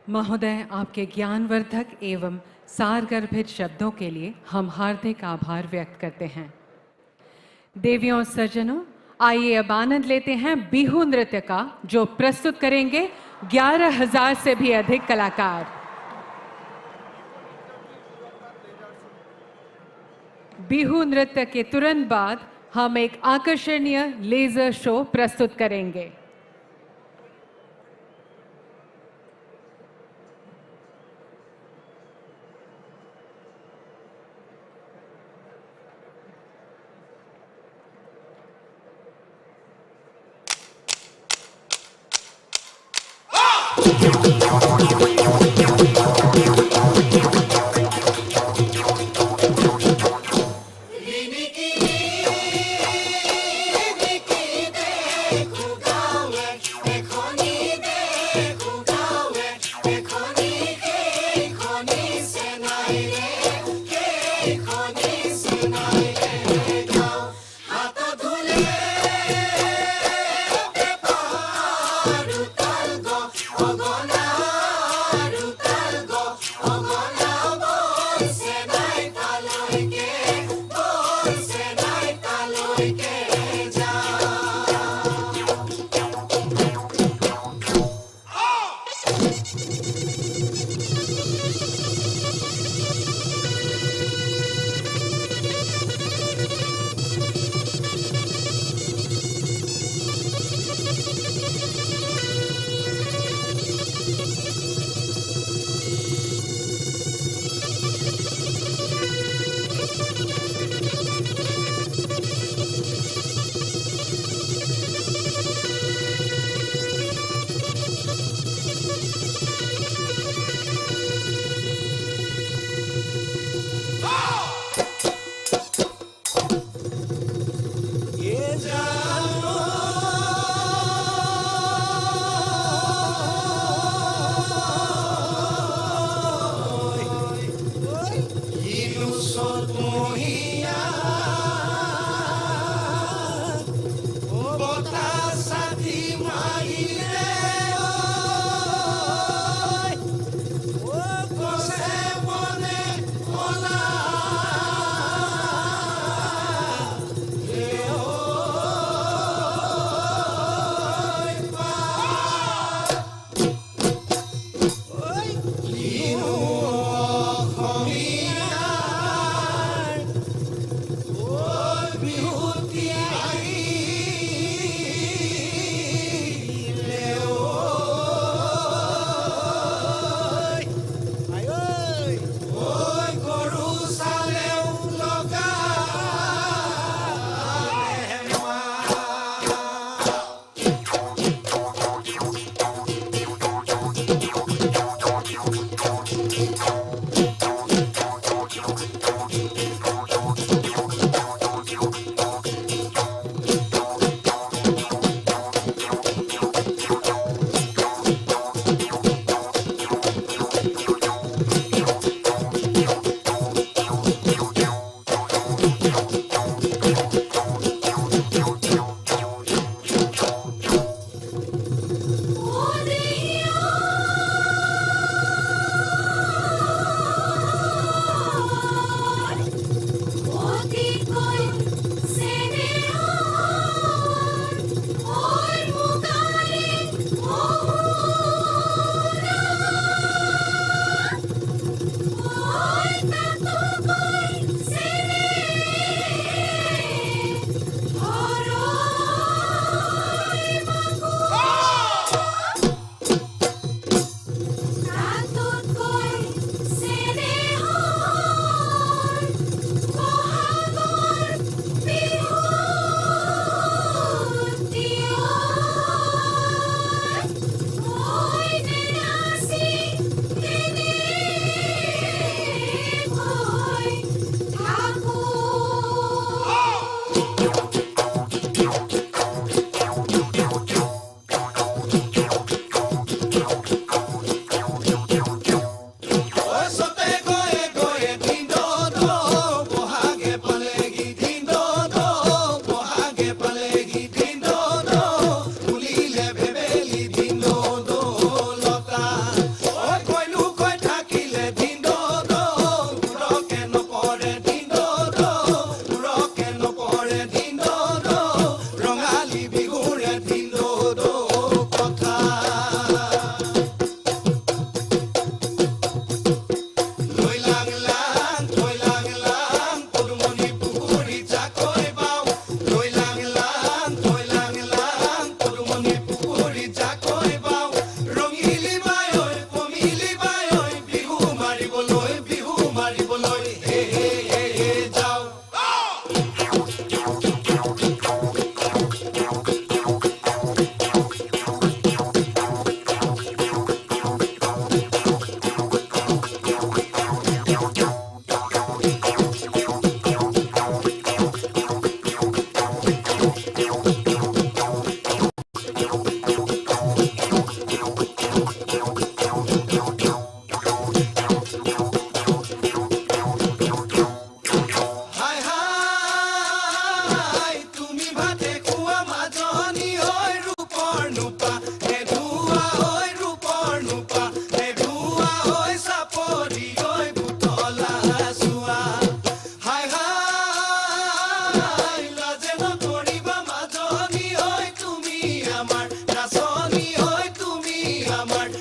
महोदय, आपके ज्ञानवर्धक एवं सारगर्भित शब्दों के लिए हम हार्दिक आभार व्यक्त करते हैं। देवियों और सज्जनों, आइए अब आनंद लेते हैं बिहू नृत्य का, जो प्रस्तुत करेंगे 11,000 से भी अधिक कलाकार। बिहू नृत्य के तुरंत बाद हम एक आकर्षणीय लेजर शो प्रस्तुत करेंगे।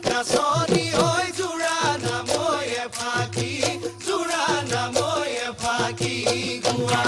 নাচনি হৈ জোৰা নাময়ে ফাঁকি জোৰা নাময়ে ফাঁকি গোৱা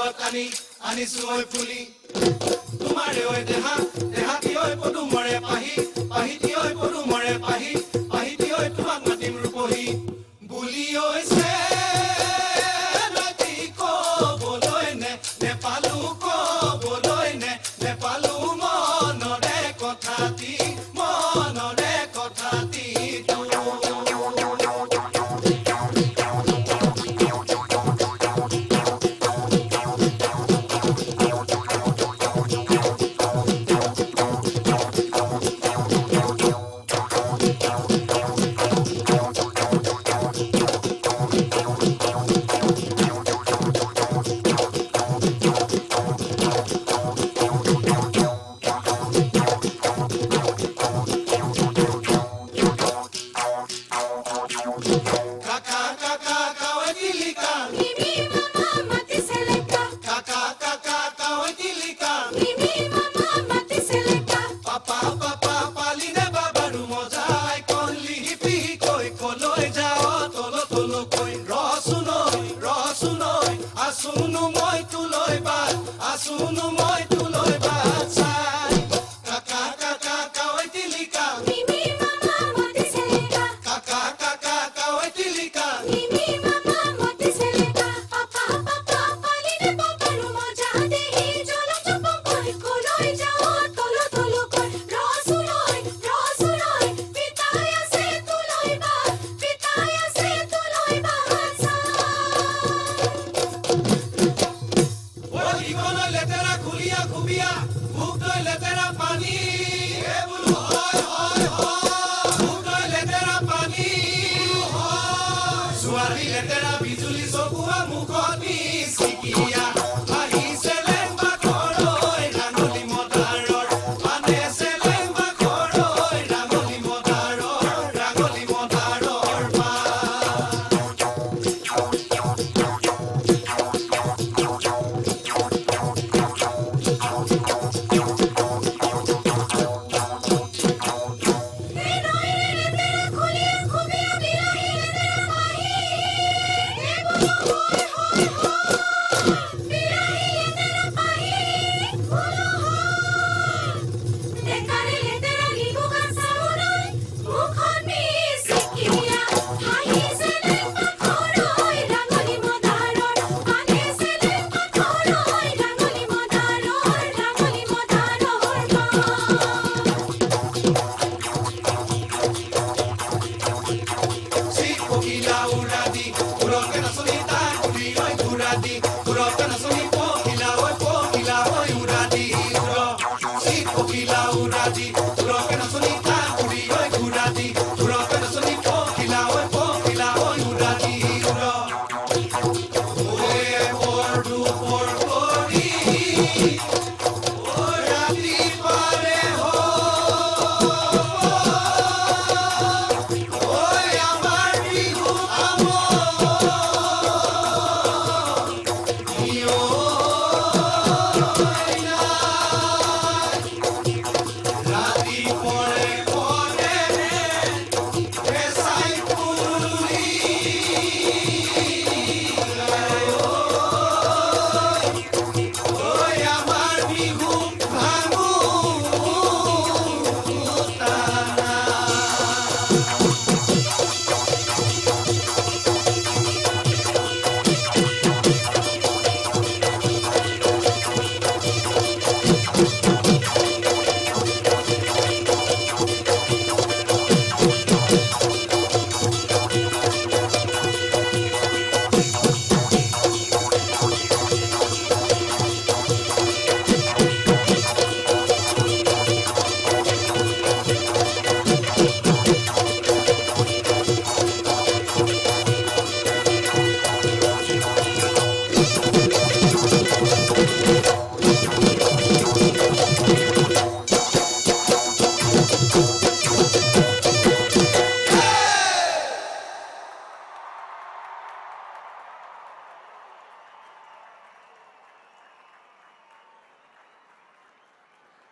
আনি আনিছো ঐ ফুলি তোমাৰে ঐ দেহা দেহাতি ঐ পদুমৰে পাহি পাহিতি ঐ পদুমৰে পাহি পাহিতি ঐ তোমাক মাতিম ৰূপহী বুলি ঐছে নদী ক'বলৈ নেপালো ক'বলৈ নেপালো মনৰে কথাটি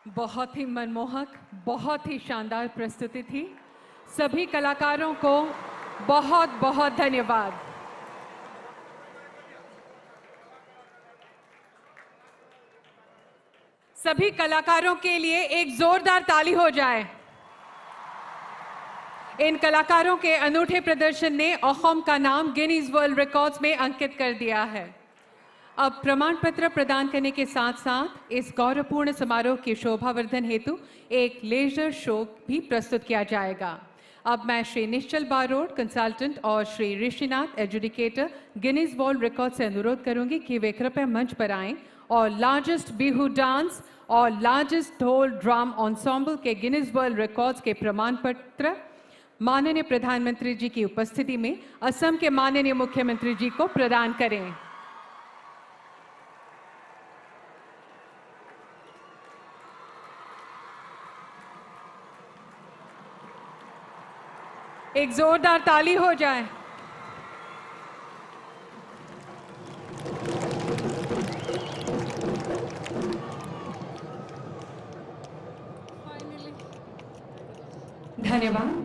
बहुत ही मनमोहक, बहुत ही शानदार प्रस्तुति थी। सभी कलाकारों को बहुत बहुत धन्यवाद। सभी कलाकारों के लिए एक जोरदार ताली हो जाए। इन कलाकारों के अनूठे प्रदर्शन ने अहोम का नाम गिनीज वर्ल्ड रिकॉर्ड्स में अंकित कर दिया है। अब प्रमाण पत्र प्रदान करने के साथ साथ इस गौरवपूर्ण समारोह की शोभावर्धन हेतु एक लेजर शो भी प्रस्तुत किया जाएगा। अब मैं श्री निश्चल बारोड कंसल्टेंट और Shri Rishinath educator Guinness world record से अनुरोध करूंगी कि वे कृपया मंच पर आएं और लार्जेस्ट बिहू डांस और लार्जेस्ट ढोल ड्रम एंसेंबल के गिनीज वर्ल्ड रिकॉर्ड्स के प्रमाण पत्र माननीय प्रधानमंत्री जी की उपस्थिति में असम के माननीय मुख्यमंत्री जी को प्रदान करें। एक जोरदार ताली हो जाए। धन्यवाद।